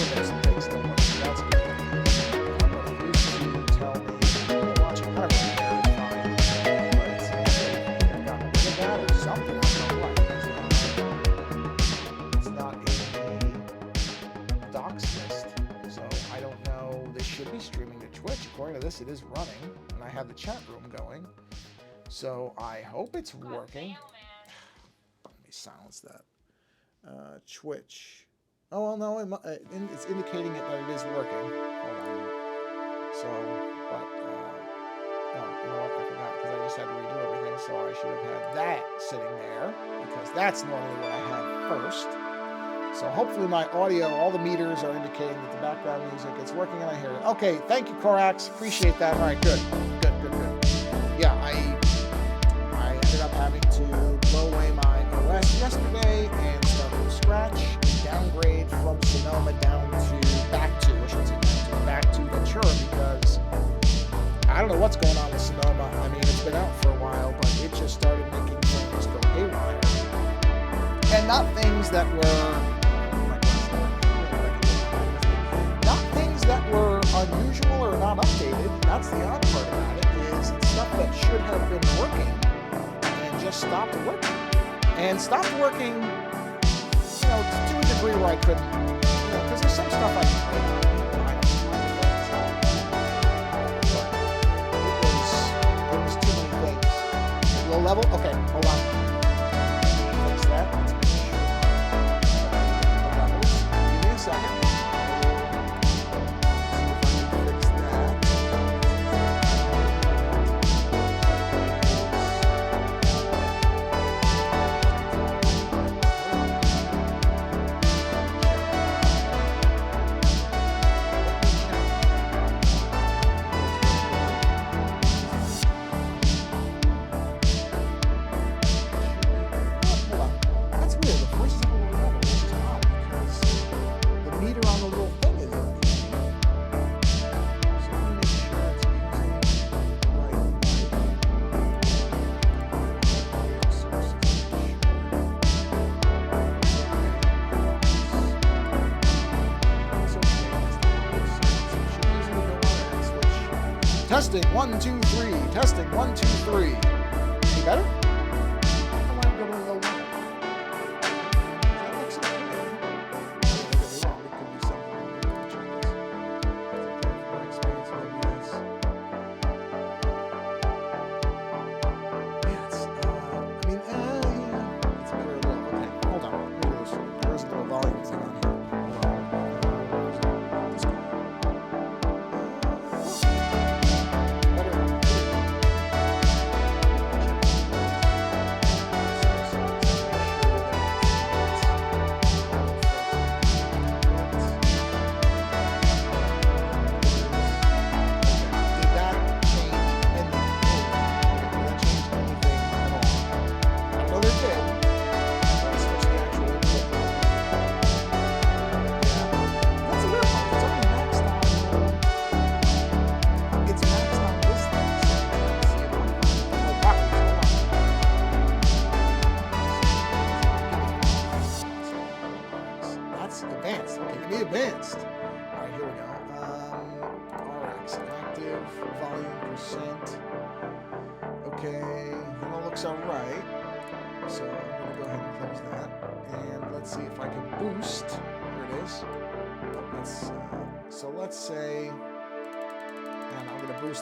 there's some things still working. That's good. I'm going to use to tell me watching Hunter right there is fine. But it seems like they've gotten rid of that or something. I don't know what. It's not in the docs list. So I don't know. They should be streaming to Twitch. According to this, it is running. And I have the chat room going. So I hope it's working. Let me silence that. Twitch. Oh, well, no, it's indicating that it is working. Hold on. So, but, no, you know what? I forgot because I just had to redo everything. So I should have had that sitting there because that's normally what I have first. So hopefully my audio, all the meters are indicating that the background music is working and I hear it. Okay, thank you, Korax. Appreciate that. All right, good. Yeah, I ended up having to blow away my OS yesterday and start from scratch and downgrade from Sonoma down to back to, I should say back to Ventura because I don't know what's going on with Sonoma. I mean, it's been out for a while, but it just started making things go haywire. And not things that were unusual or not updated. That's the odd part about it, is it's stuff that should have been working and just stopped working. And stopped working, you know, to a degree where I couldn't, you know, because there's some stuff I can play on. But it was too many things. Low level? Okay, hold on. Fix that. Let's make sure. Levels. Give me a second. Testing 1 2 3. Testing 1 2 3. Any better? I want to go to a low level. That looks okay. Don't get me wrong. It could be something I'm going to check this. My experience with OBS. Yeah, it's I mean, yeah, it's better a little. Okay, hold on. There's a little volume thing on here.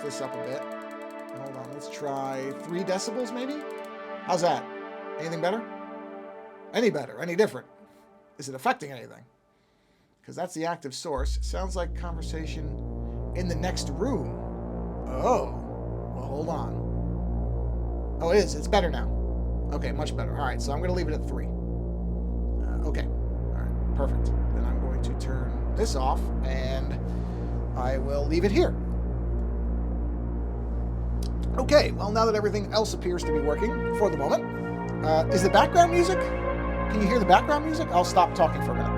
This up a bit. Hold on, let's try 3 decibels maybe? How's that? Anything better? Any better? Any different? Is it affecting anything? Because that's the active source. It sounds like conversation in the next room. Oh. Well, hold on. Oh, it is. It's better now. Okay, much better. All right, so I'm going to leave it at 3. Okay. All right, perfect. Then I'm going to turn this off, and I will leave it here. Okay, well, now that everything else appears to be working for the moment, is the background music? Can you hear the background music? I'll stop talking for a minute.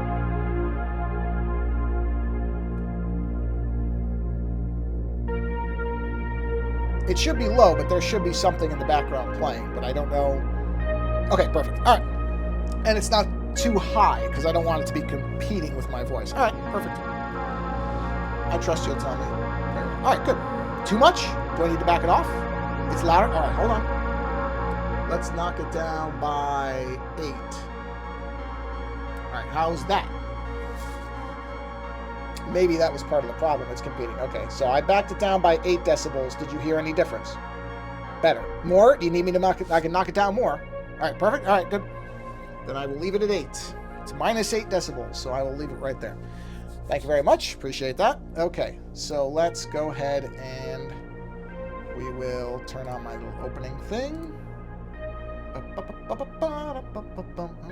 It should be low, but there should be something in the background playing, but I don't know. Okay, perfect. All right. And it's not too high because I don't want it to be competing with my voice. All right, perfect. I trust you'll tell me. All right, good. Too much? Do I need to back it off? It's louder? All right, hold on. Let's knock it down by 8. All right, how's that? Maybe that was part of the problem. It's competing. Okay, so I backed it down by 8 decibels. Did you hear any difference? Better. More? Do you need me to knock it? I can knock it down more. All right, perfect. All right, good. Then I will leave it at 8. It's minus 8 decibels, so I will leave it right there. Thank you very much. Appreciate that. Okay, so let's go ahead and we will turn on my little opening thing. At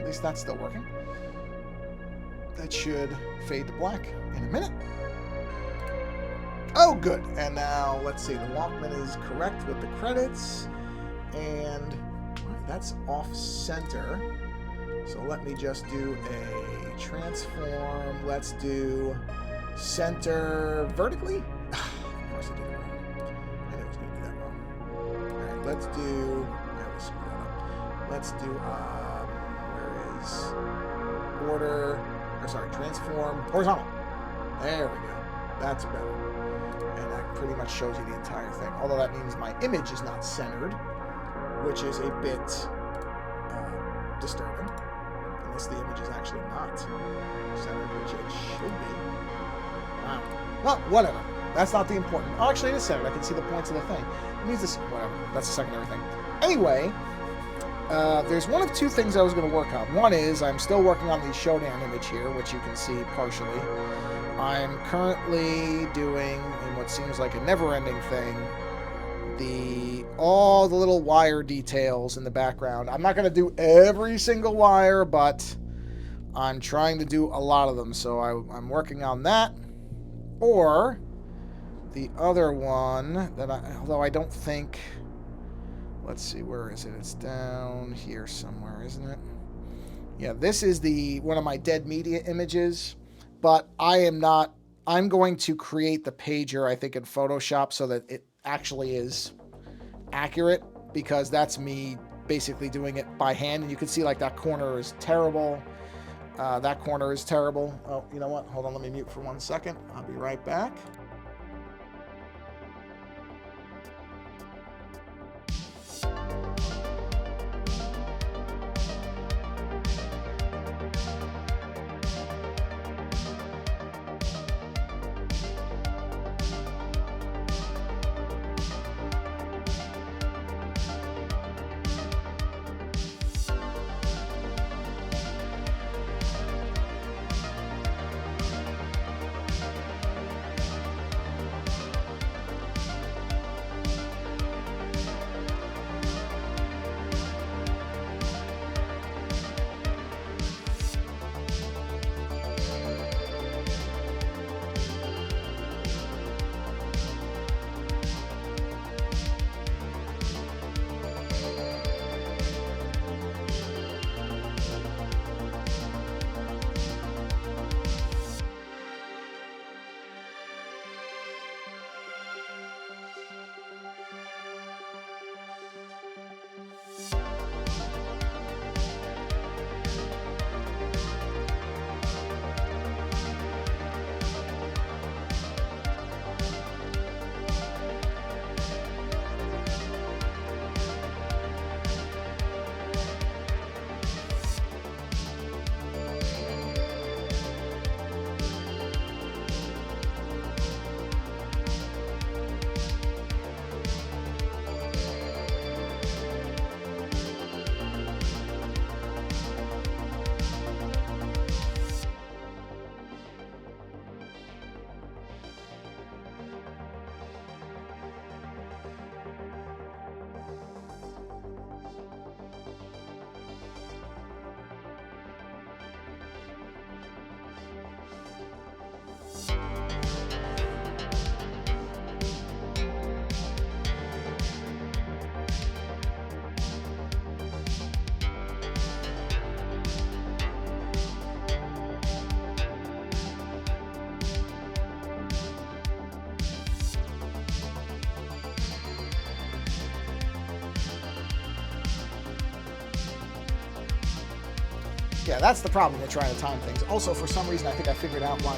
least that's still working. That should fade to black in a minute. Oh, good. And now, let's see. The Walkman is correct with the credits. And that's off-center. So let me just do a transform. Let's do center vertically. Of course I did it wrong. I knew I was going to do that wrong. All right, let's do... I will screw that up. Let's do, where is... order... Or sorry, transform horizontal. There we go. That's better. And that pretty much shows you the entire thing. Although that means my image is not centered, which is a bit disturbing. Unless the image is actually not centered, which it should be. Wow. Well, whatever. That's not the important. Oh, actually, it is centered. I can see the points of the thing. It means this. Whatever. That's a secondary thing. Anyway. There's one of 2 things I was going to work on. One is I'm still working on the Shodan image here, which you can see partially. I'm currently doing, in what seems like a never-ending thing, all the little wire details in the background. I'm not going to do every single wire, but I'm trying to do a lot of them. So I'm working on that. Or the other one that although I don't think... Let's see, where is it? It's down here somewhere, isn't it? Yeah, this is one of my dead media images, but I'm going to create the pager, I think, in Photoshop so that it actually is accurate, because that's me basically doing it by hand, and you can see, like, that corner is terrible. That corner is terrible. Oh, you know what? Hold on, let me mute for 1 second. I'll be right back. Yeah, that's the problem with trying to time things. Also, for some reason, I think I figured out well,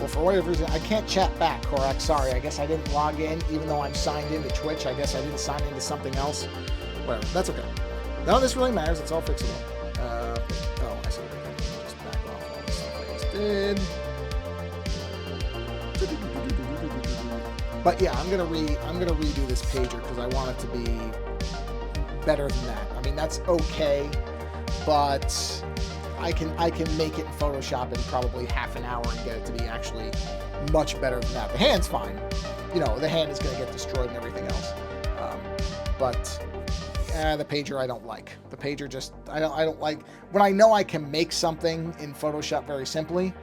for whatever reason, I can't chat back, Korak. Sorry, I guess I didn't log in, even though I'm signed into Twitch. I guess I didn't sign into something else. Whatever, that's okay. None of this really matters. It's all fixable. Oh, I see. Just back off all the stuff I just did. But yeah, I'm gonna redo this pager because I want it to be better than that. I mean, that's okay, but I can make it in Photoshop in probably half an hour and get it to be actually much better than that. The hand's fine. You know, the hand is going to get destroyed and everything else. But the pager I don't like. The pager just, I don't like, when I know I can make something in Photoshop very simply,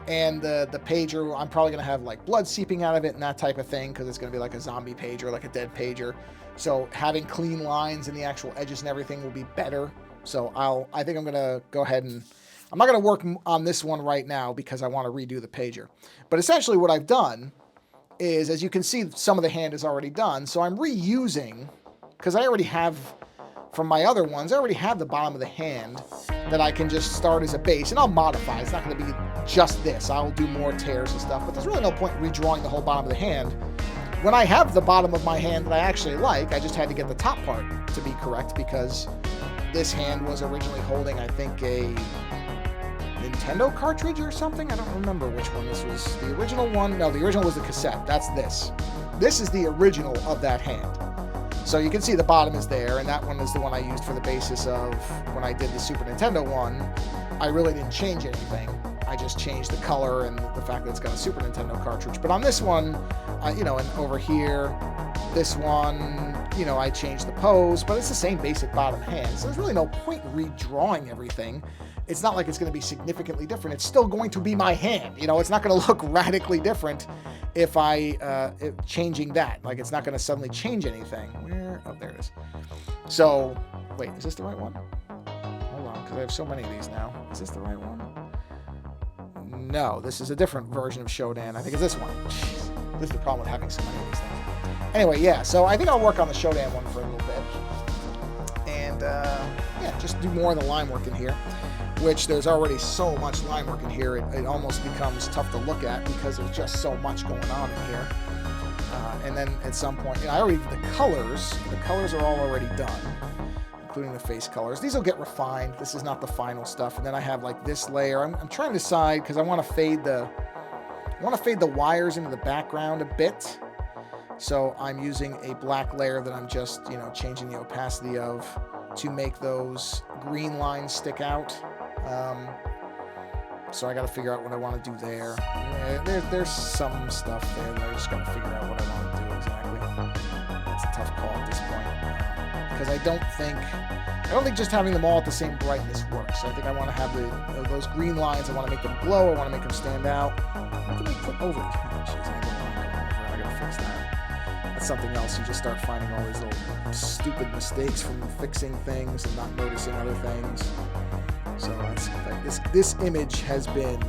and the pager, I'm probably going to have like blood seeping out of it and that type of thing, because it's going to be like a zombie pager, like a dead pager. So having clean lines in the actual edges and everything will be better. So I think I'm going to go ahead and, I'm not going to work on this one right now because I want to redo the pager. But essentially what I've done is, as you can see, some of the hand is already done. So I'm reusing, because I already have, from my other ones, I already have the bottom of the hand that I can just start as a base. And I'll modify. It's not going to be just this. I'll do more tears and stuff. But there's really no point in redrawing the whole bottom of the hand. When I have the bottom of my hand that I actually like, I just had to get the top part to be correct, because this hand was originally holding, I think, a Nintendo cartridge or something. I don't remember which one this was. The original one? No, the original was the cassette. That's this. This is the original of that hand. So you can see the bottom is there, and that one is the one I used for the basis of when I did the Super Nintendo one. I really didn't change anything. I just changed the color and the fact that it's got a Super Nintendo cartridge. But on this one, you know, and over here, this one, you know, I changed the pose, but it's the same basic bottom hand. So there's really no point in redrawing everything. It's not like it's going to be significantly different. It's still going to be my hand. You know, it's not going to look radically different if changing that. Like, it's not going to suddenly change anything. Where? Oh, there it is. So, wait, is this the right one? Hold on, because I have so many of these now. Is this the right one? No, this is a different version of Shodan. I think it's this one. Jeez, this is the problem with having so many of these things. Anyway, yeah, so I think I'll work on the Shodan one for a little bit. And, yeah, just do more of the line work in here, which there's already so much line work in here, it almost becomes tough to look at because there's just so much going on in here. And then at some point, I already did the colors. The colors are all already done, including the face colors. These will get refined. This is not the final stuff. And then I have like this layer. I'm trying to decide, because I want to fade the wires into the background a bit. So I'm using a black layer that I'm just, you know, changing the opacity of to make those green lines stick out. So I got to figure out what I want to do there. Yeah, there's some stuff there that I just got to figure out what I want to do exactly. It's a tough call at this point, because I don't think just having them all at the same brightness works. I think I want to have those green lines. I want to make them glow. I want to make them stand out. What can I put over it? Oh, jeez, I gotta fix that. That's something else. You just start finding all these little stupid mistakes from fixing things and not noticing other things. So that's like this image has been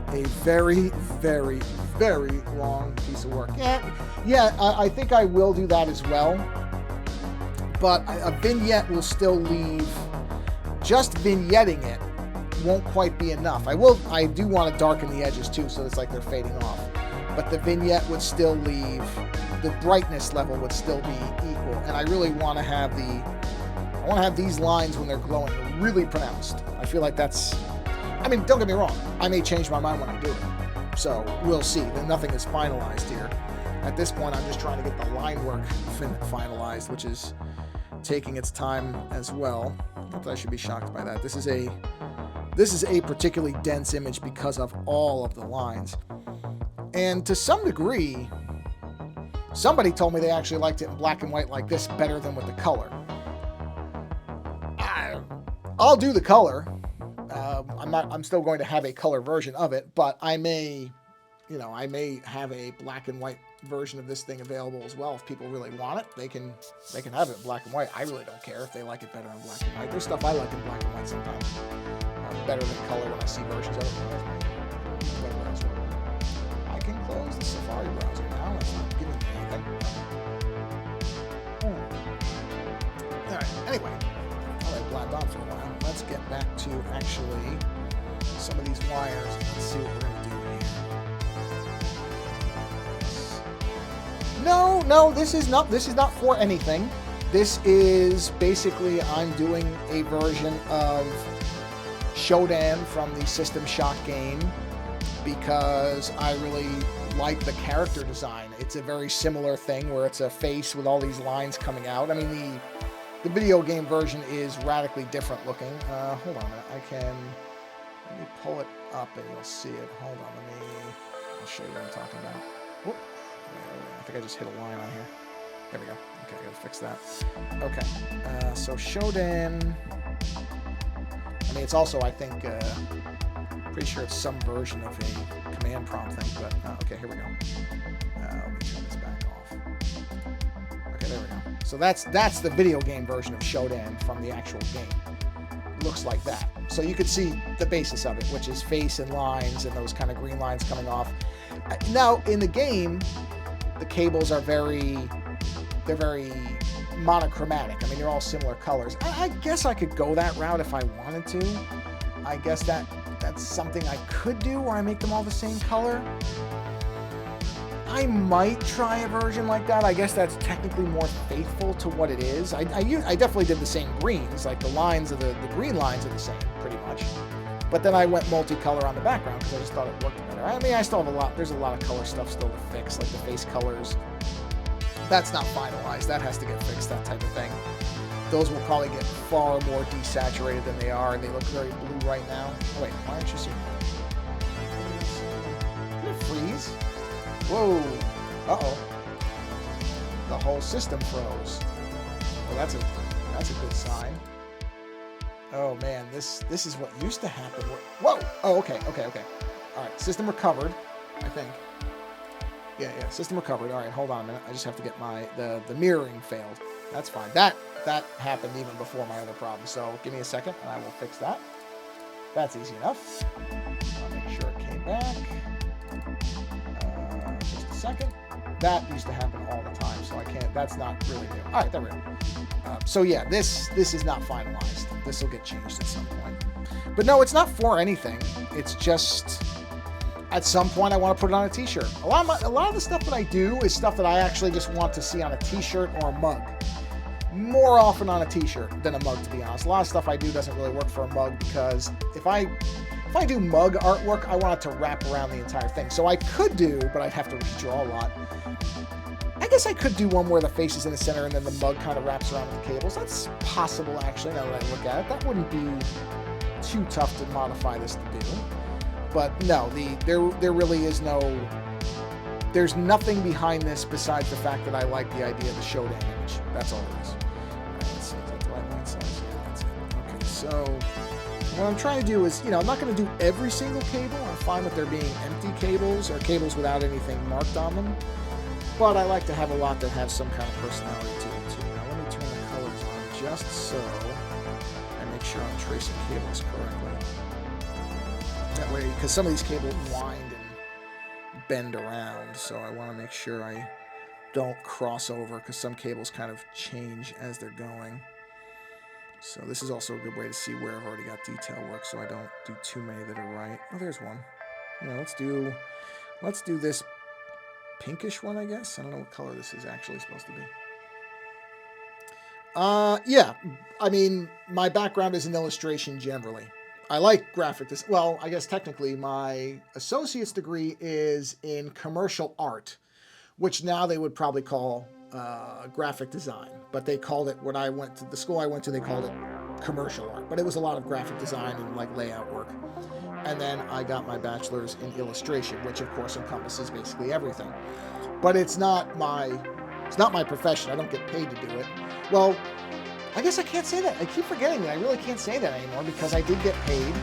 a very, very, very long piece of work. Yeah, I think I will do that as well. But a vignette will still leave. Just vignetting it won't quite be enough. I do want to darken the edges too, so it's like they're fading off. But the vignette would still leave, the brightness level would still be equal. And I really want to have these lines when they're glowing really pronounced. I feel like that's, I mean, don't get me wrong, I may change my mind when I do it. So we'll see. Then nothing is finalized here. At this point, I'm just trying to get the line work finalized, which is taking its time as well. Not that I should be shocked by that. This is a particularly dense image because of all of the lines. And to some degree, somebody told me they actually liked it in black and white like this better than with the color. I'll do the color. I'm still going to have a color version of it, but I may have a black and white version of this thing available as well. If people really want it, they can have it in black and white. I really don't care if they like it better in black and white. There's stuff I like in black and white sometimes. Better than color when I see versions of it. I can close the Safari browser now. It's not giving me anything. Alright, anyway. blabbed on for a while. Let's get back to actually some of these wires. Let's see what we're going to do here. No, this is not for anything. This is basically I'm doing a version of Shodan from the System Shock game because I really like the character design. It's a very similar thing where it's a face with all these lines coming out. I mean, the video game version is radically different looking. Hold on a minute. Let me pull it up and you'll see it. Hold on, I'll show you what I'm talking about. Whoop. I think I just hit a line on here. There we go. Okay, I gotta fix that. Okay, so Shodan, I mean, it's also, I think, pretty sure it's some version of a command prompt thing, but, okay, here we go. Let me turn this back off. Okay, there we go. So that's the video game version of Shodan from the actual game. It looks like that. So you could see the basis of it, which is face and lines and those kind of green lines coming off. Now, in the game, the cables are very monochromatic. I mean, they're all similar colors. I guess I could go that route if I wanted to. I guess that's something I could do, where I make them all the same color. I might try a version like that. I guess that's technically more faithful to what it is. I definitely did the same greens, like the lines of the green lines are the same, pretty much. But then I went multicolor on the background because I just thought it worked better. I mean, I still have there's a lot of color stuff still to fix, like the face colors. That's not finalized. That has to get fixed, that type of thing. Those will probably get far more desaturated than they are, and they look very blue right now. Oh, wait, why aren't you seeing that? Did it freeze? Whoa. Uh-oh. The whole system froze. Well, that's a good sign. Oh, man, this is what used to happen. Whoa! Oh, okay. All right, system recovered, I think. Yeah, system recovered. All right, hold on a minute. I just have to get the mirroring failed. That's fine. That happened even before my other problem. So give me a second, and I will fix that. That's easy enough. I'll make sure it came back. Just a second. That used to happen all the time, so I can't. That's not really new. All right, there we go. So yeah, this is not finalized. This will get changed at some point. But no, it's not for anything. It's just, at some point, I want to put it on a t-shirt. A lot of the stuff that I do is stuff that I actually just want to see on a t-shirt or a mug. More often on a t-shirt than a mug, to be honest. A lot of stuff I do doesn't really work for a mug because if I do mug artwork, I want it to wrap around the entire thing. So I could do, but I'd have to redraw a lot. I guess I could do one where the face is in the center and then the mug kind of wraps around with the cables. That's possible, actually, now that I look at it. That wouldn't be too tough to modify this to do. But no, there really is there's nothing behind this besides the fact that I like the idea of the Shodan image. That's all it is. All right, let's see, is that the right line size? Yeah, that's it. Okay, so what I'm trying to do is, I'm not going to do every single cable. I'm fine with there being empty cables or cables without anything marked on them. But I like to have a lot that have some kind of personality to it, too. Now, let me turn the colors on just so I make sure I'm tracing cables correctly. That way, because some of these cables wind and bend around, so I want to make sure I don't cross over, because some cables kind of change as they're going. So this is also a good way to see where I've already got detail work, so I don't do too many that are right. Oh, there's one. Let's do this pinkish one, I guess. I don't know what color this is actually supposed to be. Yeah, I mean, my background is in illustration generally. I like graphic design. Well, I guess technically my associate's degree is in commercial art, which now they would probably call graphic design. But they called it, when I went to the school I went to, they called it commercial art. But it was a lot of graphic design and like layout work. And then I got my bachelor's in illustration, which of course encompasses basically everything. But it's not my profession. I don't get paid to do it. Well, I guess I can't say that. I keep forgetting that. I really can't say that anymore because I did get paid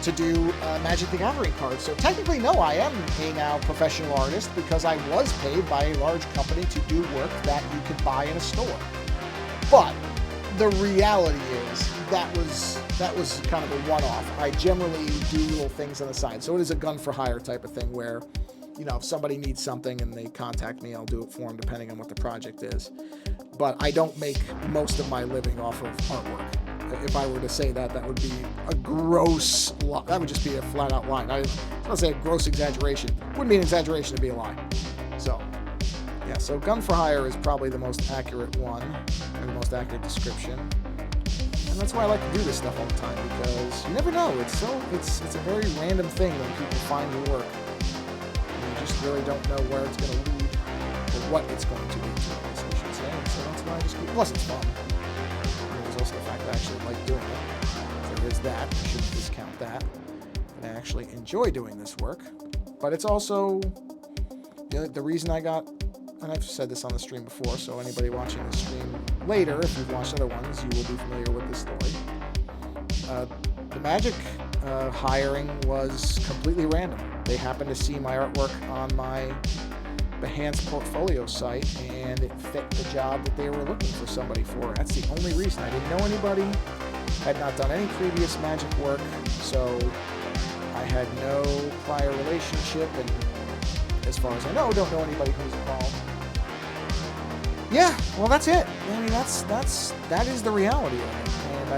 to do Magic the Gathering cards. So technically, no, I am a now professional artist because I was paid by a large company to do work that you could buy in a store. But the reality is that was kind of a one-off. I generally do little things on the side. So it is a gun for hire type of thing where, if somebody needs something and they contact me, I'll do it for them depending on what the project is. But I don't make most of my living off of artwork. If I were to say that, that would be a gross lie. That would just be a flat out lie. I was going to say a gross exaggeration. Wouldn't be an exaggeration to be a lie. So, yeah, so gun for hire is probably the most accurate one, and the most accurate description. And that's why I like to do this stuff all the time, because you never know. It's a very random thing when people find your work. And you just really don't know where it's going to lead, or what it's going to lead to, I should say. And so that's why I just keep. Plus, it's fun. And there's also the fact that I actually like doing it. There is that. I shouldn't discount that. And I actually enjoy doing this work. But it's also the reason I got. And I've said this on the stream before, so anybody watching the stream later, if you've watched other ones, you will be familiar with this story. The Magic hiring was completely random. They happened to see my artwork on my Behance portfolio site, and it fit the job that they were looking for somebody for. That's the only reason. I didn't know anybody, had not done any previous Magic work, so I had no prior relationship, and as far as I know, don't know anybody who's involved. Yeah, well, that's it. I mean, that is the reality of it. And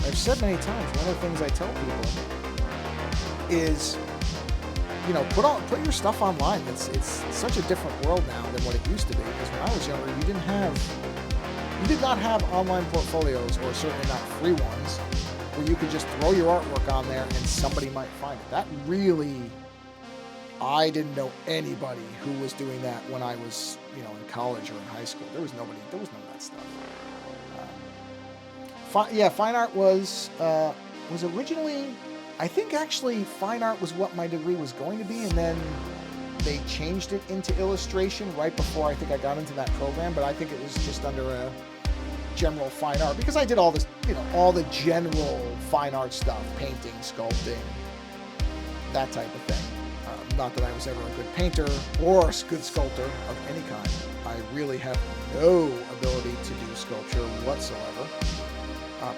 I've said many times, one of the things I tell people is, put your stuff online. It's such a different world now than what it used to be. Because when I was younger, you did not have online portfolios, or certainly not free ones, where you could just throw your artwork on there and somebody might find it. That really. I didn't know anybody who was doing that when I was, in college or in high school. There was none of that stuff. Fine art was originally, I think actually fine art was what my degree was going to be, and then they changed it into illustration right before I think I got into that program, but I think it was just under a general fine art, because I did all this, all the general fine art stuff, painting, sculpting, that type of thing. Not that I was ever a good painter or a good sculptor of any kind. I really have no ability to do sculpture whatsoever.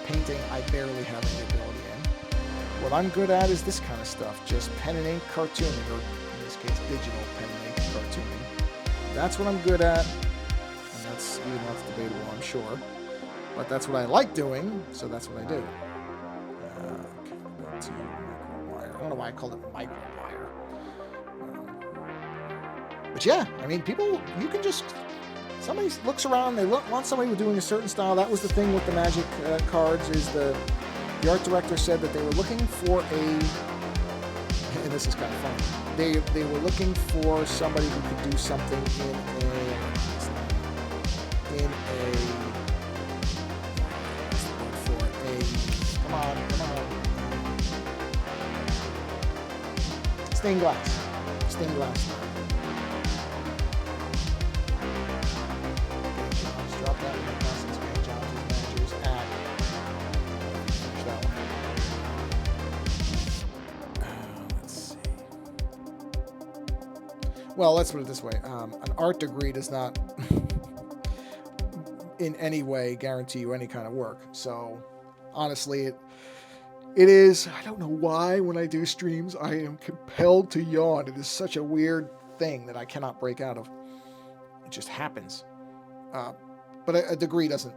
Painting, I barely have any ability in. What I'm good at is this kind of stuff, just pen and ink cartooning, or in this case, digital pen and ink cartooning. That's what I'm good at, and that's, even though it's debatable, I'm sure. But that's what I like doing, so that's what I do. Okay, back to microwire. I don't know why I called it microwire. But yeah, I mean, you can just, somebody looks around, they want somebody who's doing a certain style. That was the thing with the Magic cards, is the art director said that they were looking for and this is kind of funny, they were looking for somebody who could do something come on, stained glass. Well, let's put it this way. An art degree does not in any way guarantee you any kind of work. So, honestly, it is, I don't know why when I do streams, I am compelled to yawn. It is such a weird thing that I cannot break out of. It just happens. But a degree doesn't.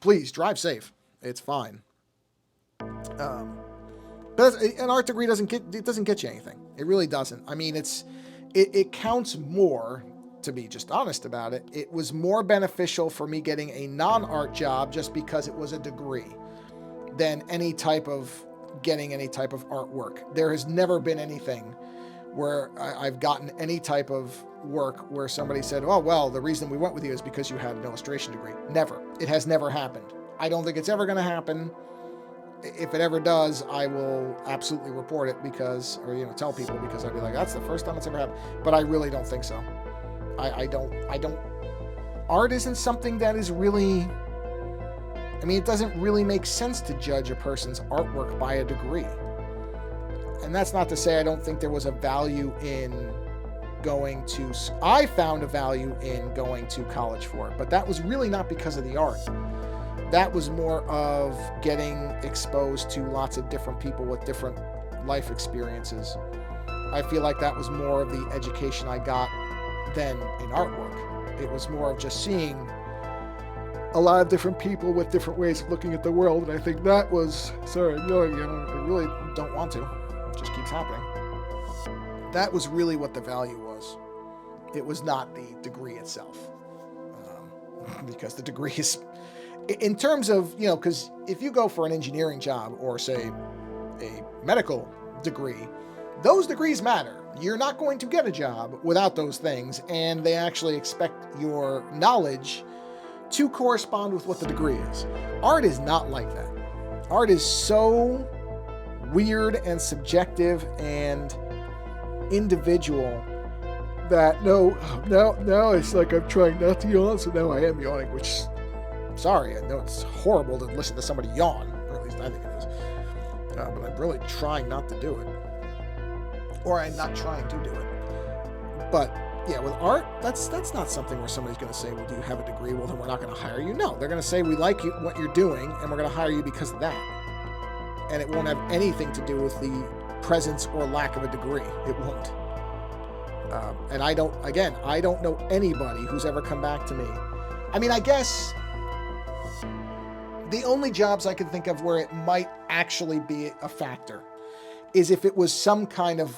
Please, drive safe. It's fine. But an art degree doesn't get you anything. It really doesn't. I mean, it counts more, to be just honest about it. It was more beneficial for me getting a non-art job just because it was a degree than getting any type of artwork. There has never been anything where I've gotten any type of work where somebody said, oh, well, the reason we went with you is because you had an illustration degree. Never. It has never happened. I don't think it's ever going to happen. If it ever does, I will absolutely report it tell people, because I'd be like, that's the first time it's ever happened. But I really don't think so. I don't. Art isn't something that is really, it doesn't really make sense to judge a person's artwork by a degree. And that's not to say I don't think there was a value in I found a value in going to college for it, but that was really not because of the art. That was more of getting exposed to lots of different people with different life experiences. I feel like that was more of the education I got than in artwork. It was more of just seeing a lot of different people with different ways of looking at the world, and I think that was, sorry, I'm yelling again, I really don't want to, it just keeps happening. That was really what the value was. It was not the degree itself. Because the degree is, in terms of, you know, because if you go for an engineering job or, say, a medical degree, those degrees matter. You're not going to get a job without those things, and they actually expect your knowledge to correspond with what the degree is. Art is not like that. Art is so weird and subjective and individual that now it's like I'm trying not to yawn, so now I am yawning, which, sorry, I know it's horrible to listen to somebody yawn, or at least I think it is, but I'm really trying not to do it, or I'm not trying to do it. But yeah, with art, that's not something where somebody's going to say, well, do you have a degree? Well, then we're not going to hire you. No, they're going to say, we like you, what you're doing, and we're going to hire you because of that. And it won't have anything to do with the presence or lack of a degree. It won't. And I don't know anybody who's ever come back to me. I mean, I guess the only jobs I can think of where it might actually be a factor is if it was some kind of,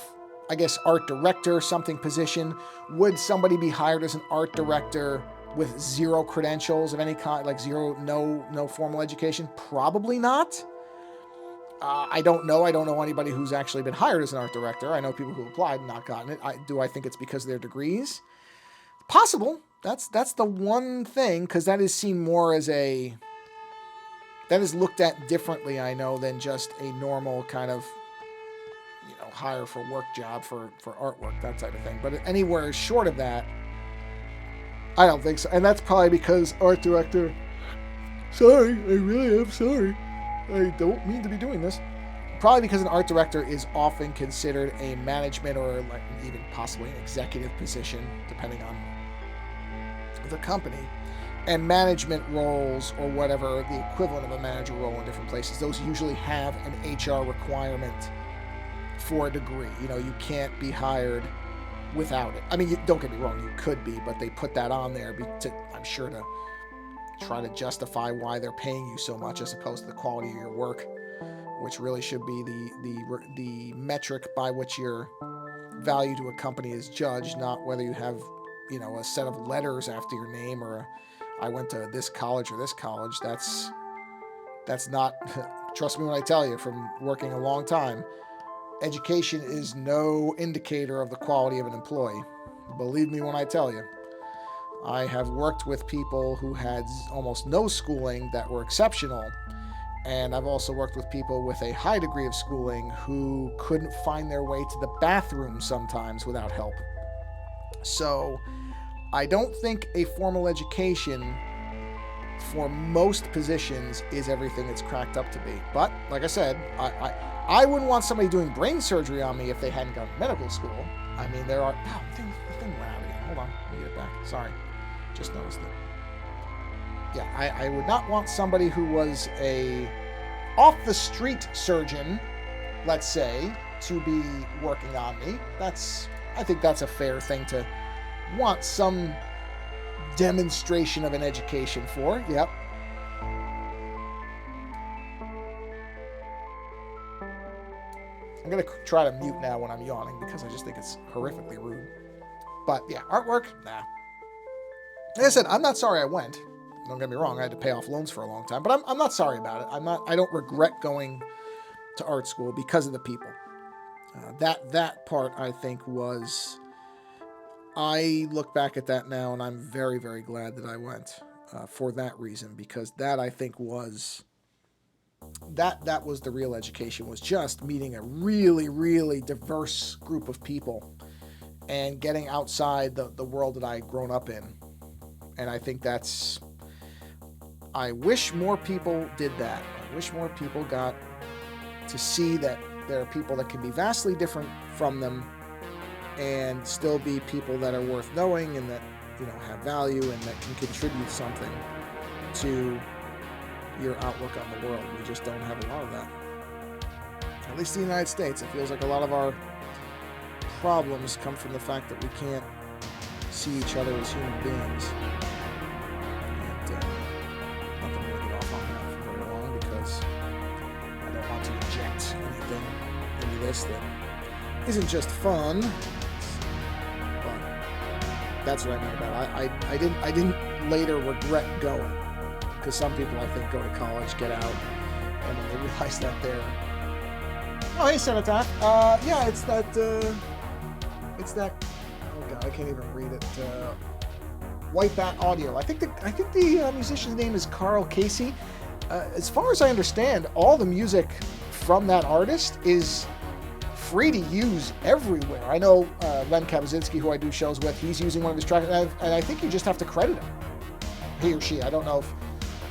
I guess, art director, something position. Would somebody be hired as an art director with zero credentials of any kind, like no formal education? Probably not. I don't know anybody who's actually been hired as an art director. I know people who applied and not gotten it. Do I think it's because of their degrees? Possible. That's the one thing, because that is seen more as that is looked at differently, I know, than just a normal kind of, you know, hire for work job for artwork, that type of thing. But anywhere short of that, I don't think so. And that's probably because art director, sorry, I really am sorry. I don't mean to be doing this. Probably because an art director is often considered a management or like even possibly an executive position, depending on the company. And management roles, or whatever, the equivalent of a manager role in different places, those usually have an HR requirement for a degree. You know, you can't be hired without it. I mean, don't get me wrong, you could be, but they put that on there I'm sure to try to justify why they're paying you so much, as opposed to the quality of your work, which really should be the metric by which your value to a company is judged, not whether you have, you know, a set of letters after your name, or I went to this college or this college. That's not, trust me when I tell you, from working a long time, education is no indicator of the quality of an employee. Believe me when I tell you. I have worked with people who had almost no schooling that were exceptional, and I've also worked with people with a high degree of schooling who couldn't find their way to the bathroom sometimes without help. So I don't think a formal education for most positions is everything it's cracked up to be. But like I said, I wouldn't want somebody doing brain surgery on me if they hadn't gone to medical school. I mean, there are... Oh, the thing went out again. Hold on. Let me get it back. Sorry. Just noticed it. Yeah, I would not want somebody who was a off-the-street surgeon, let's say, to be working on me. I think that's a fair thing to want some demonstration of an education for. Yep. I'm going to try to mute now when I'm yawning, because I just think it's horrifically rude. But yeah, artwork, nah. Like I said, I'm not sorry I went. Don't get me wrong, I had to pay off loans for a long time, but I'm not sorry about it. I don't regret going to art school because of the people. That part, I think, was... I look back at that now, and I'm very, very glad that I went for that reason, because that, I think, was... That was the real education, was just meeting a really, really diverse group of people and getting outside the world that I'd grown up in. And I think that's... I wish more people did that. I wish more people got to see that there are people that can be vastly different from them and still be people that are worth knowing and that, you know, have value and that can contribute something to your outlook on the world. We just don't have a lot of that. At least in the United States, it feels like a lot of our problems come from the fact that we can't see each other as human beings. And anything into this that isn't just fun. But that's what I mean about it. I didn't later regret going, because some people, I think, go to college, get out, and then they realize that they're... Oh, hey, Cenotaph. Yeah, it's that... Oh god, I can't even read it. White Bat Audio. I think the musician's name is Carl Casey. As far as I understand, all the music from that artist is free to use everywhere. I know Len Kabaczynski, who I do shows with, he's using one of his tracks, and I think you just have to credit him. He or she. I don't know if...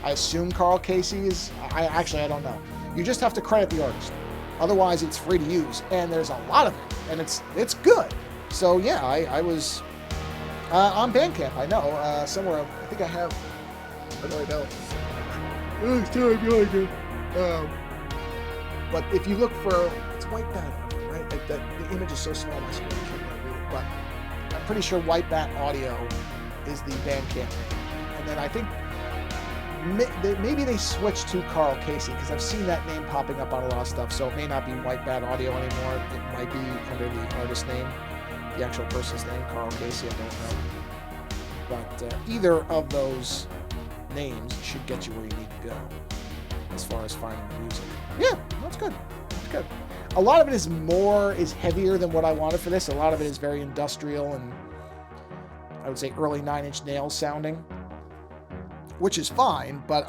I assume Carl Casey is... I don't know. You just have to credit the artist. Otherwise, it's free to use, and there's a lot of it, and it's good. So yeah, I was on Bandcamp. I know somewhere. I think I have. I know I don't. But if you look for, it's White Bat, right? Like the image is so small, my screen can't really read it. But I'm pretty sure White Bat Audio is the Bandcamp name, and then I think maybe they switched to Carl Casey, because I've seen that name popping up on a lot of stuff. So it may not be White Bat Audio anymore. It might be under the artist name. The actual person's name, Carl Casey, I don't know. But either of those names should get you where you need to go as far as finding the music. Yeah, that's good. That's good. A lot of it is heavier than what I wanted for this. A lot of it is very industrial and I would say early 9 Inch Nails sounding, which is fine, but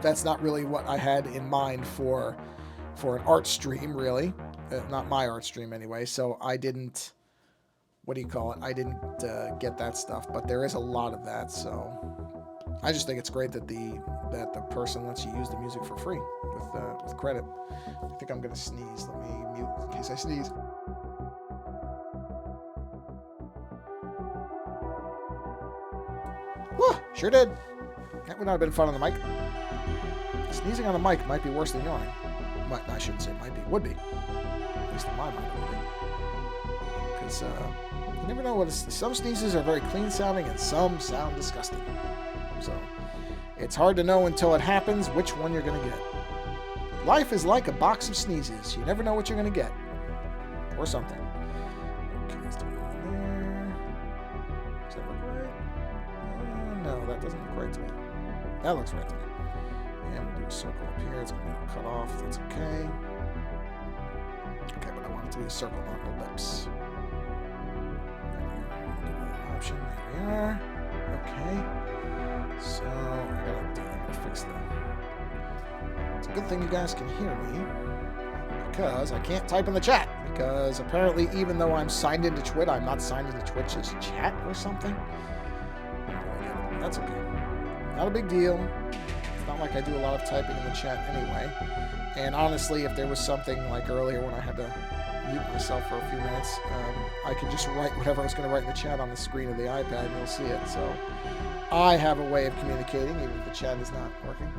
that's not really what I had in mind for an art stream, really. Not my art stream anyway, so I didn't... What do you call it? I didn't get that stuff, but there is a lot of that, so I just think it's great that the person lets you use the music for free with credit. I think I'm gonna sneeze. Let me mute in case I sneeze. Whoa, sure did. That would not have been fun on the mic. Sneezing on the mic might be worse than yawning. I shouldn't say might be. Would be. At least in my mind, it would be. Because you never know some sneezes are very clean sounding and some sound disgusting. So it's hard to know until it happens which one you're going to get. Life is like a box of sneezes. You never know what you're going to get. Or something. Okay, let's do one there. Does that look right? No, that doesn't look right to me. That looks right to me. And we'll do a circle up here. It's going to be cut off. That's okay. Okay, but I want it to be a circle, not ellipse. Option. There we are. Okay. So I'm gonna fix that. It's a good thing you guys can hear me, because I can't type in the chat, because apparently even though I'm signed into Twitch, I'm not signed into Twitch's chat or something. That's okay. Not a big deal. It's not like I do a lot of typing in the chat anyway. And honestly, if there was something like earlier when I had to mute myself for a few minutes, I could just write whatever I was going to write in the chat on the screen of the iPad and you'll see it. So I have a way of communicating even if the chat is not working.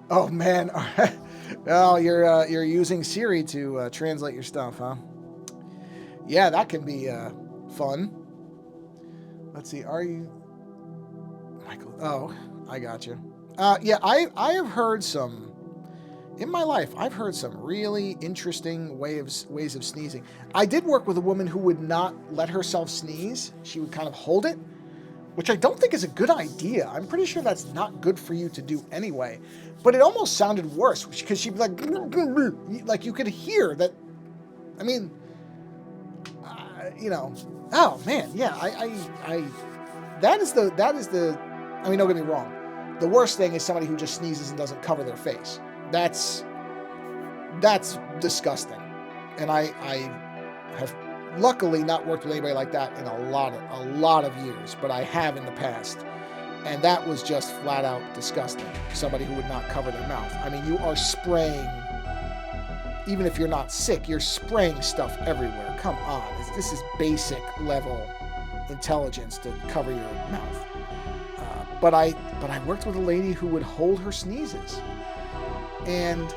Oh man. Oh, you're using Siri to translate your stuff, huh? Yeah, that can be fun. Let's see, are you Michael? Oh, I got you. Yeah, I have heard some, in my life, I've heard some really interesting ways of sneezing. I did work with a woman who would not let herself sneeze. She would kind of hold it, which I don't think is a good idea. I'm pretty sure that's not good for you to do anyway. But it almost sounded worse, because she'd be like you could hear that. I mean, you know, oh man, yeah, that is the, I mean, don't get me wrong. The worst thing is somebody who just sneezes and doesn't cover their face. That's disgusting. And I have luckily not worked with anybody like that in a lot of years, but I have in the past. And that was just flat out disgusting. Somebody who would not cover their mouth. I mean, you are spraying, even if you're not sick, you're spraying stuff everywhere. Come on. This is basic level intelligence to cover your mouth. But I worked with a lady who would hold her sneezes. And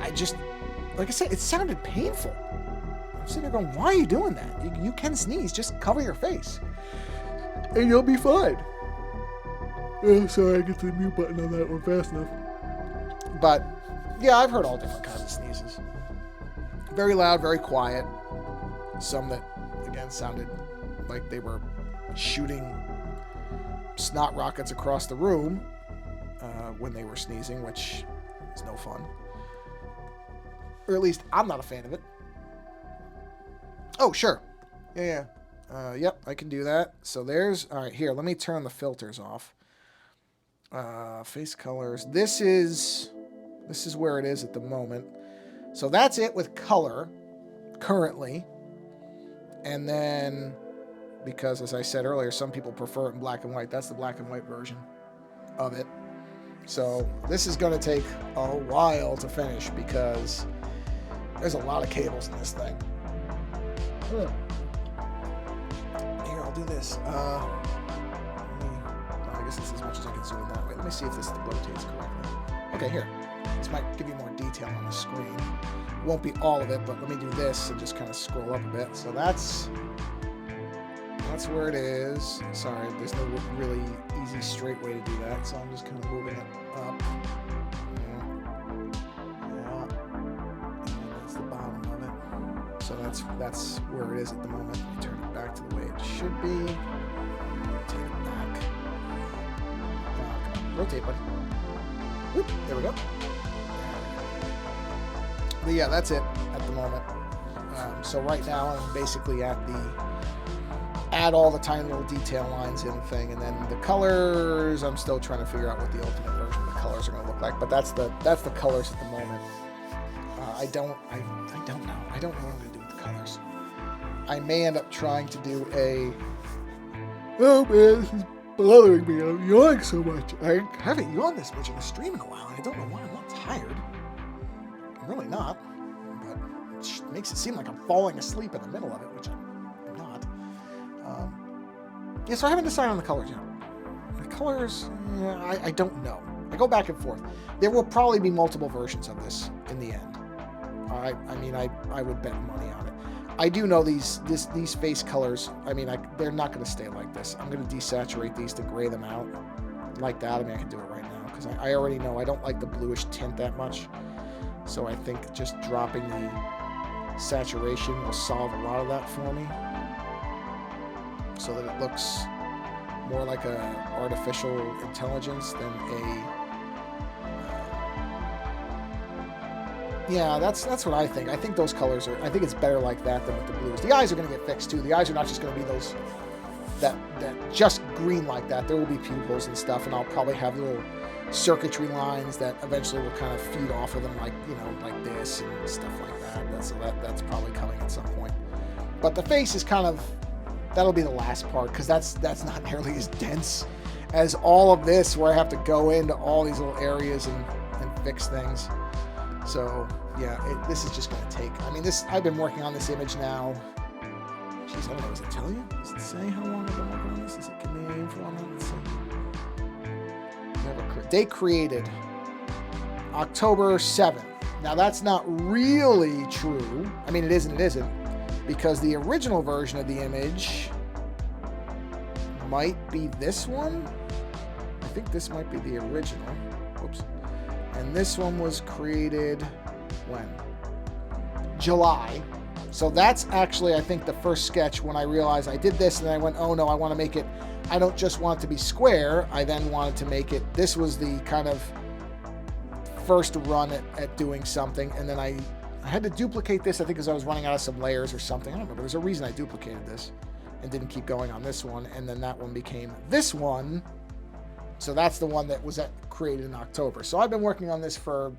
I just, like I said, it sounded painful. I'm sitting there going, why are you doing that? You can sneeze, just cover your face. And you'll be fine. Oh, sorry, I get to the mute button on that one fast enough. But, yeah, I've heard all different kinds of sneezes. Very loud, very quiet. Some that, again, sounded like they were shooting snot rockets across the room when they were sneezing, which is no fun. Or at least I'm not a fan of it. Oh, sure. Yeah. Yep, I can do that. So there's... All right, here, let me turn the filters off. Face colors. This is where it is at the moment. So that's it with color, currently. And then, because as I said earlier, some people prefer it in black and white. That's the black and white version of it. So this is going to take a while to finish because there's a lot of cables in this thing. Here, I'll do this. I guess this is as much as I can zoom in that way. Let me see if this rotates correctly. Okay, here. This might give you more detail on the screen. It won't be all of it, but let me do this and just kind of scroll up a bit. So that's where it is. Sorry, there's no really easy straight way to do that, so I'm just kind of moving it up. Yeah. And that's the bottom of it. So that's where it is at the moment. Let me turn it back to the way it should be. Rotate it back. Rotate, buddy. Whoop, there we go. But yeah, that's it at the moment. So right now I'm basically add all the tiny little detail lines in the thing, and then the colors, I'm still trying to figure out what the ultimate version of the colors are going to look like. But that's the colors at the moment. I don't know. I don't know what I'm going to do with the colors. I may end up trying to do a... Oh man, this is bothering me. I'm yawning so much. I haven't yawned this much in a stream in a while, and I don't know why. I'm not tired. I'm really not. But it makes it seem like I'm falling asleep in the middle of it, which I'm not. Yeah, so I haven't decided on the colors yet. The colors, yeah, I don't know. I go back and forth. There will probably be multiple versions of this in the end. I mean, I would bet money on it. I do know these face colors, I mean, they're not going to stay like this. I'm going to desaturate these to gray them out like that. I mean, I can do it right now because I already know I don't like the bluish tint that much. So I think just dropping the saturation will solve a lot of that for me, so that it looks more like a artificial intelligence than a... yeah, that's what I think. I think those colors are... I think it's better like that than with the blues. The eyes are going to get fixed too. The eyes are not just going to be those... that just green like that. There will be pupils and stuff, and I'll probably have little circuitry lines that eventually will kind of feed off of them, like, you know, like this and stuff like that. That's probably coming at some point. But the face is kind of... that'll be the last part, because that's not nearly as dense as all of this, where I have to go into all these little areas and fix things. So yeah, this is just going to take... I mean, I've been working on this image now. Jeez, I don't know. Does it tell you? Does it say how long I've been working on this? Does it give me any info on that? Let's see. They created October 7th. Now that's not really true. I mean, it is and it isn't, because the original version of the image might be this one. I think this might be the original. Whoops. And this one was created when? July. So that's actually, I think, the first sketch when I realized I did this, and then I went, oh no, I want to make it, I don't just want it to be square, I then wanted to make it, this was the kind of first run at doing something, and then I had to duplicate this, I think, because I was running out of some layers or something. I don't remember. There's a reason I duplicated this and didn't keep going on this one, and then that one became this one. So that's the one that was created in October. So I've been working on this for,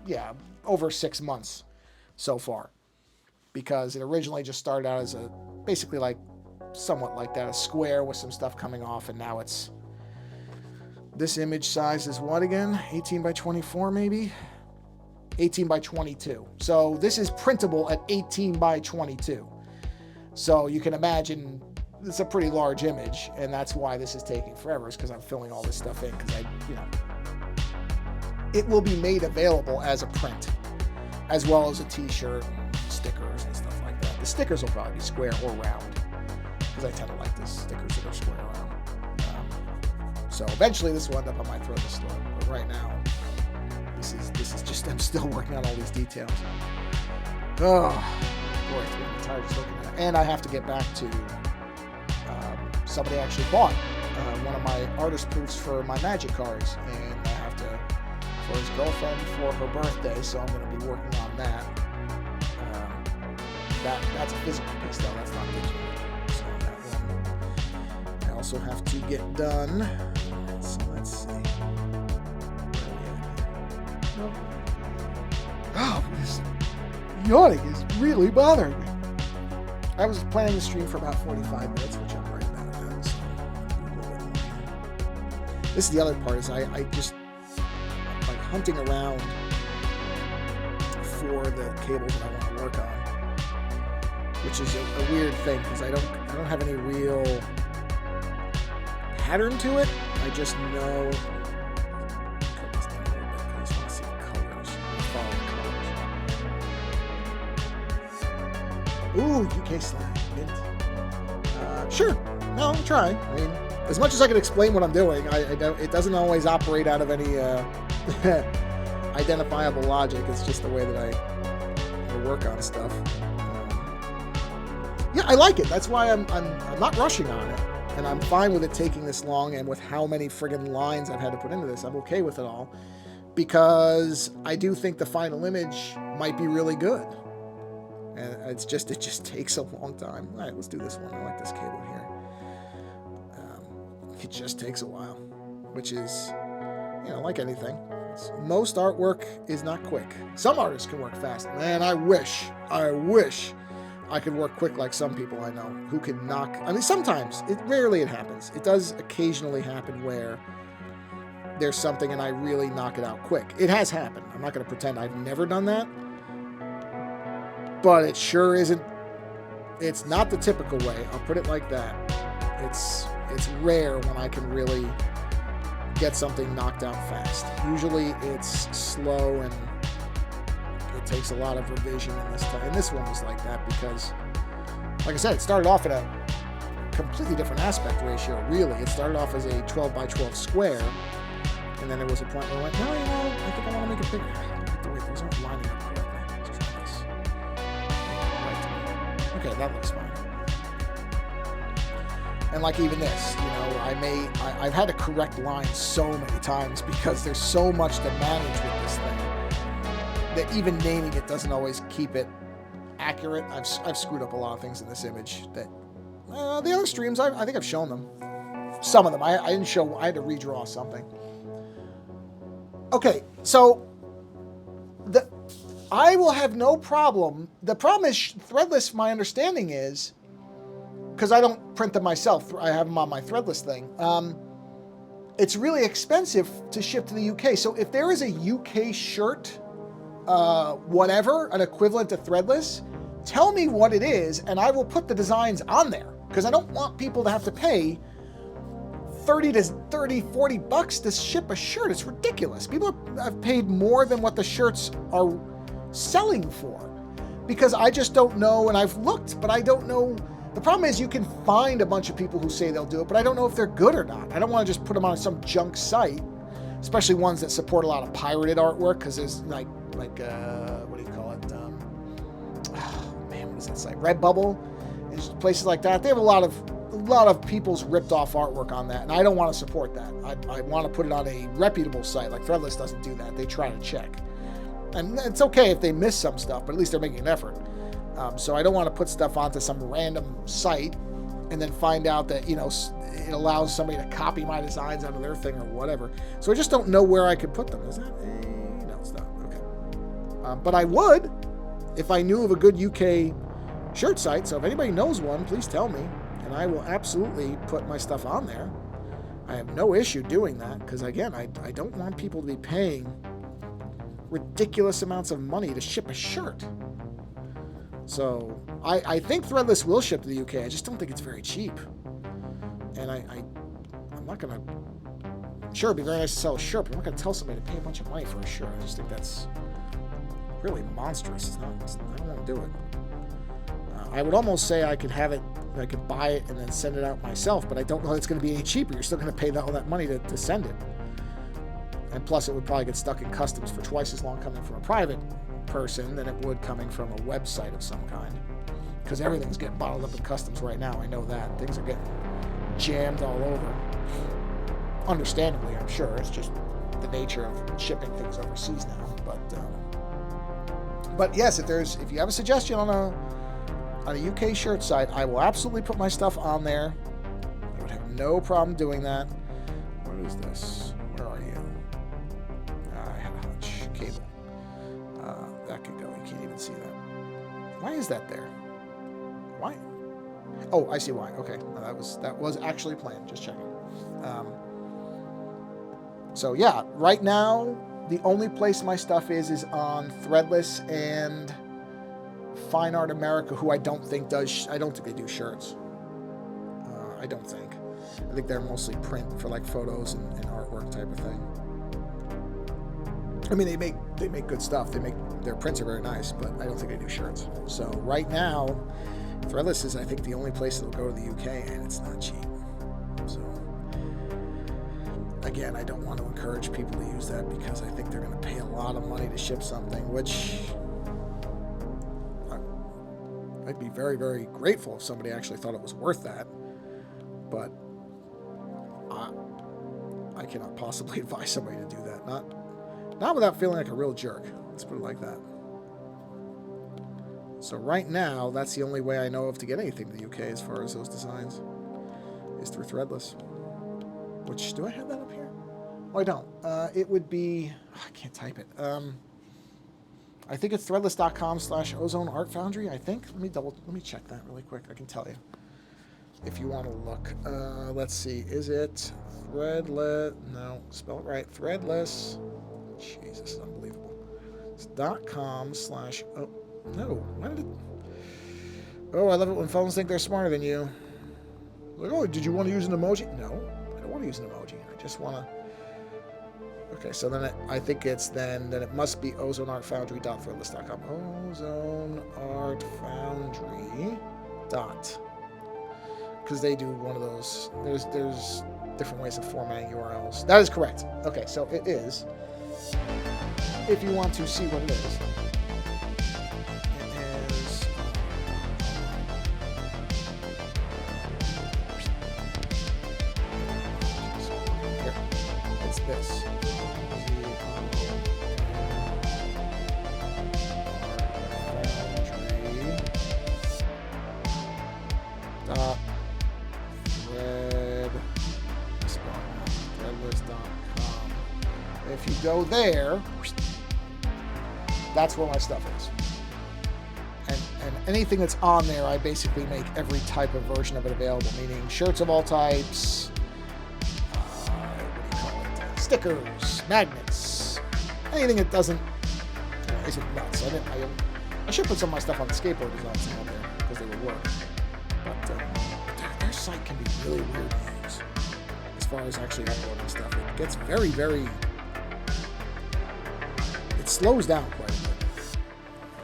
yeah, over 6 months so far, because it originally just started out as a, basically like, somewhat like that, a square with some stuff coming off, and now it's, this image size is what again? 18 by 24 maybe? 18 by 22. So this is printable at 18 by 22. So you can imagine it's a pretty large image, and that's why this is taking forever, is because I'm filling all this stuff in, because it will be made available as a print, as well as a t-shirt, stickers, and stuff like that. The stickers will probably be square or round, because I tend to like the stickers that are square or round. So eventually this will end up on my threadless store. But right now, this is just, I'm still working on all these details. Oh, boy, it's making me tired just looking at it. And I have to get back to, somebody actually bought one of my artist proofs for my Magic cards. And I have to, for his girlfriend for her birthday, so I'm going to be working on that. That's a physical piece though, that's not digital. So that one I also have to get done. So let's see. Oh, this yawning is really bothering me. I was planning to stream for about 45 minutes, which I'm right about now. So this is the other part, is I just like hunting around for the cables that I want to work on, which is a weird thing because I don't have any real pattern to it. I just know. Cut this down a little bit. I just want to see colors. Follow colors. Ooh, UK slag. Mint. Sure. No, I'll try. I mean, as much as I can explain what I'm doing, it doesn't always operate out of any identifiable logic. It's just the way that I work on stuff. Yeah, I like it. That's why I'm not rushing on it. And I'm fine with it taking this long, and with how many friggin' lines I've had to put into this, I'm okay with it all. Because I do think the final image might be really good. And it just takes a long time. All right, let's do this one. I like this cable here. It just takes a while, which is, like anything. Most artwork is not quick. Some artists can work fast. Man, I wish I could work quick like some people I know who can knock. I mean, sometimes, rarely it happens. It does occasionally happen where there's something and I really knock it out quick. It has happened. I'm not going to pretend I've never done that. But it sure isn't. It's not the typical way. I'll put it like that. It's rare when I can really get something knocked out fast. Usually it's slow and it takes a lot of revision in this time. And this one was like that because, like I said, it started off at a completely different aspect ratio, really. It started off as a 12 by 12 square, and then there was a point where I went, no, I think I want to make it bigger. Wait, those aren't lining up correctly. Let's try this. Right. Okay, that looks fine. And like even this, I've had to correct lines so many times because there's so much to manage with this thing that even naming it doesn't always keep it accurate. I've screwed up a lot of things in this image that the other streams, I think I've shown them. Some of them. I didn't show, I had to redraw something. Okay, so I will have no problem. The problem is threadless, my understanding is, because I don't print them myself, I have them on my threadless thing. It's really expensive to ship to the UK. So if there is a UK shirt, whatever, an equivalent to threadless, tell me what it is and I will put the designs on there. Because I don't want people to have to pay $40 to ship a shirt. It's ridiculous. People have paid more than what the shirts are selling for. Because I just don't know, and I've looked, but I don't know. The problem is you can find a bunch of people who say they'll do it, but I don't know if they're good or not. I don't want to just put them on some junk site, especially ones that support a lot of pirated artwork, because there's like what do you call it? What is that site? Redbubble, and places like that. They have a lot of people's ripped off artwork on that, and I don't want to support that. I want to put it on a reputable site. Like Threadless doesn't do that. They try to check, and it's okay if they miss some stuff, but at least they're making an effort. So I don't want to put stuff onto some random site and then find out that, it allows somebody to copy my designs onto their thing or whatever. So I just don't know where I could put them. Is that no, it's not. Okay. But I would if I knew of a good UK shirt site. So if anybody knows one, please tell me. And I will absolutely put my stuff on there. I have no issue doing that because, again, I don't want people to be paying ridiculous amounts of money to ship a shirt. So I think Threadless will ship to the UK. I just don't think it's very cheap. And I'm not going to... Sure, it'd be very nice to sell a shirt, but I'm not going to tell somebody to pay a bunch of money for a shirt. I just think that's really monstrous. I don't want to do it. I would almost say I could have it I could buy it and then send it out myself, but I don't know that it's going to be any cheaper. You're still going to pay all that money to send it. And plus, it would probably get stuck in customs for twice as long coming from a private person than it would coming from a website of some kind. Because everything's getting bottled up in customs right now. I know that. Things are getting jammed all over. Understandably, I'm sure. It's just the nature of shipping things overseas now. But yes, if you have a suggestion on a UK shirt site, I will absolutely put my stuff on there. I would have no problem doing that. What is this? Where are you? I had a hunch. Cable. That could go. You can't even see that. Why is that there? Why? Oh, I see why. Okay, no, that was actually planned. Just checking. So yeah, right now the only place my stuff is on Threadless and Fine Art America, who I don't think they do shirts. I don't think. I think they're mostly print for like photos and artwork type of thing. I mean, they make good stuff. Their prints are very nice, but I don't think they do shirts. So right now, Threadless is, I think, the only place that'll go to the UK, and it's not cheap. So again, I don't want to encourage people to use that because I think they're going to pay a lot of money to ship something, which I'd be very, very grateful if somebody actually thought it was worth that. But I cannot possibly advise somebody to do that. Not without feeling like a real jerk. Let's put it like that. So right now, that's the only way I know of to get anything to the UK as far as those designs is through Threadless. Which, do I have that up here? Oh, I don't. It would be, I can't type it. I think it's threadless.com/Ozone Art Foundry, I think. Let me check that really quick. I can tell you if you want to look. Let's see. Is it Threadless? No, spell it right. Threadless. Jesus, this is unbelievable. It's .com/ oh, no. Why did it? Oh, I love it when phones think they're smarter than you. Like, oh, did you want to use an emoji? No, I don't want to use an emoji. I just want to. Okay, so then I think it's then it must be ozoneartfoundry.threadless.com. Ozoneartfoundry. Because they do one of those. There's different ways of formatting URLs. That is correct. Okay, so it is. If you want to see what it is. This. Threadless.com. If you go there, that's where my stuff is. And anything that's on there, I basically make every type of version of it available, meaning shirts of all types, stickers, magnets, anything that isn't nuts. I should put some of my stuff on the skateboard designs out there because they would work. But their site can be really weird to use as far as actually uploading stuff. It gets very, very. It slows down quite a bit,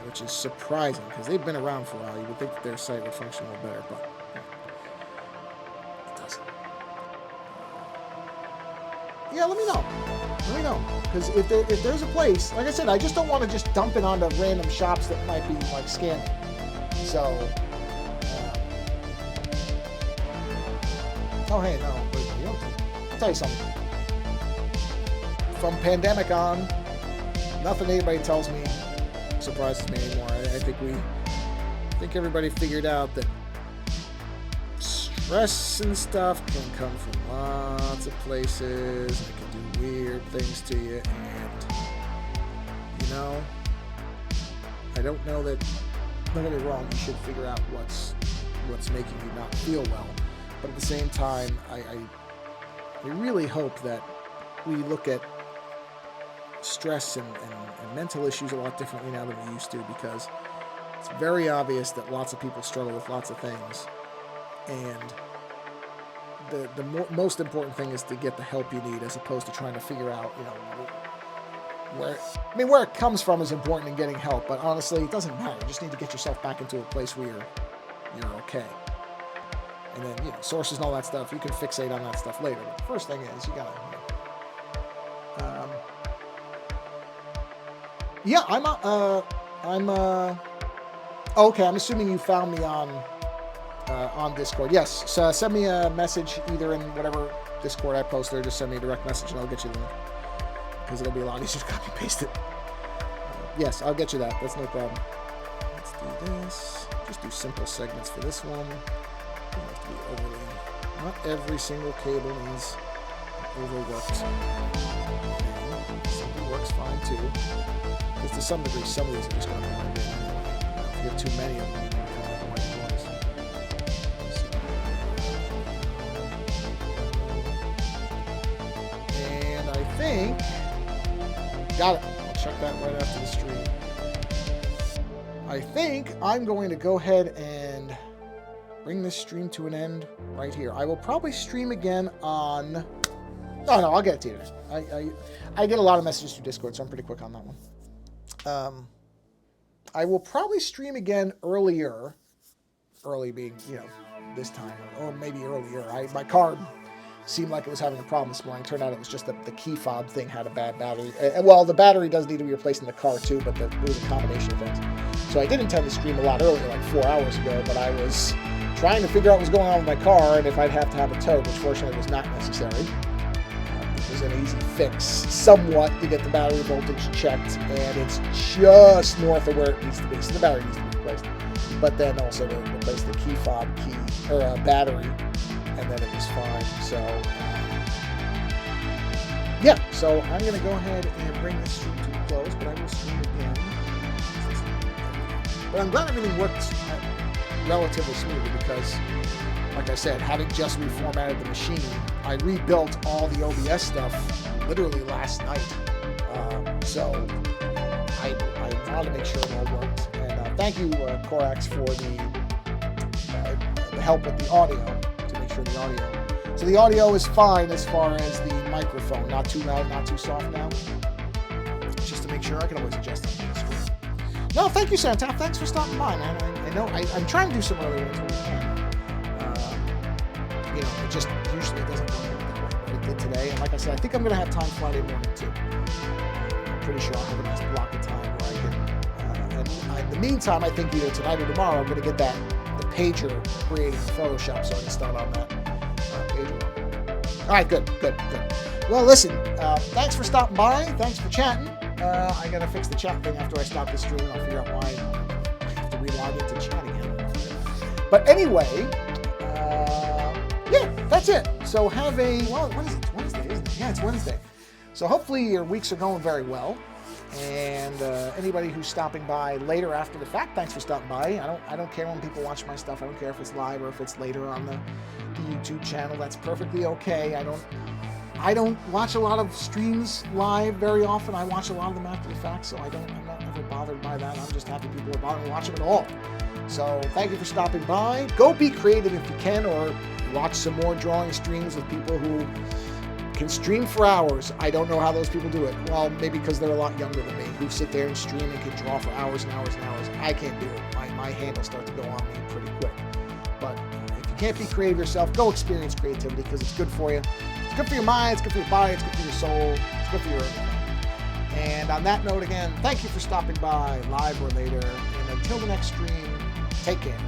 which is surprising because they've been around for a while. You would think that their site would function a little better, but it doesn't. Yeah, let me know. Let me know. Because if there's a place, like I said, I just don't want to just dump it onto random shops that might be like scamming. So, oh hey, no, I'll tell you something. From pandemic on, nothing anybody tells me surprises me anymore. I think everybody figured out that stress and stuff can come from lots of places, and it can do weird things to you, and I don't know that, don't get me wrong, you should figure out what's making you not feel well, but at the same time, I really hope that we look at stress and mental issues a lot differently now than we used to, because it's very obvious that lots of people struggle with lots of things. And the most important thing is to get the help you need, as opposed to trying to figure out, where it comes from is important in getting help. But honestly, it doesn't matter. You just need to get yourself back into a place where you're okay. And then, you know, sources and all that stuff, you can fixate on that stuff later. But the first thing is, you gotta, yeah, okay, I'm assuming you found me on Discord. Yes, so send me a message either in whatever Discord I post, or just send me a direct message and I'll get you the link. Because it'll be a lot easier to copy paste it. Yes, I'll get you that. That's no problem. Let's do this. Just do simple segments for this one. Don't have to be overly. Not every single cable needs overworked. Something works fine too. Because to some degree, some of these are just going to wind in anyway. If you have too many of them, you can kind of white noise. And I think. Got it. I'll check that right after the stream. I think I'm going to go ahead and bring this stream to an end right here. I will probably stream again on... No, I'll get it to you. I get a lot of messages through Discord, so I'm pretty quick on that one. I will probably stream again earlier. Early being, you know, this time, or maybe earlier. My card seemed like it was having a problem this morning. Turned out it was just that the key fob thing had a bad battery. Well, the battery does need to be replaced in the car too, but it was a combination of things. So I did intend to stream a lot earlier, like 4 hours ago, but I was trying to figure out what was going on with my car and if I'd have to have a tow, which fortunately was not necessary. It was an easy fix, somewhat, to get the battery voltage checked, and it's just north of where it needs to be, so the battery needs to be replaced. But then also to replace the key fob battery, and then it was fine. So, yeah, so I'm going to go ahead and bring this stream to a close, but I will stream again. But I'm glad everything worked relatively smoothly because, like I said, having just reformatted the machine, I rebuilt all the OBS stuff literally last night. So I wanted to make sure it all worked. And thank you, Corax, for the help with the audio, to make sure the audio. So the audio is fine as far as the microphone, not too loud, not too soft now. Just to make sure, I can always adjust it on the screen. No, thank you, Santa. Thanks for stopping by, man. I know I'm trying to do some early ones when we can. You know, it just usually doesn't work out that way, but it did today. And like I said, I think I'm going to have time Friday morning too. I'm pretty sure I'll have a nice block of time where I can. And in the meantime, I think either tonight or tomorrow, I'm going to get the pager created in Photoshop, so I can start on that pager. All right, good. Well, listen, thanks for stopping by. Thanks for chatting. I got to fix the chat thing after I stop the stream. I'll figure out why I have to relog into chat again. But anyway, yeah, that's it. So have a, well, what is it? It's Wednesday, isn't it? Yeah, it's Wednesday. So hopefully your weeks are going very well. And anybody who's stopping by later after the fact, thanks for stopping by. I don't care when people watch my stuff. I don't care if it's live or if it's later on the YouTube channel. That's perfectly okay. I don't watch a lot of streams live very often. I watch a lot of them after the fact, so I'm not ever bothered by that. I'm just happy people are bothering to watch them at all. So thank you for stopping by. Go be creative if you can, or watch some more drawing streams with people who can stream for hours. I don't know how those people do it. Well, maybe because they're a lot younger than me, who sit there and stream and can draw for hours and hours and hours. I can't do it. My hand will start to go on me pretty quick. But if you can't be creative yourself, go experience creativity because it's good for you. It's good for your mind, it's good for your body, it's good for your soul, it's good for your everything. And on that note again, thank you for stopping by, live or later. And until the next stream, take care.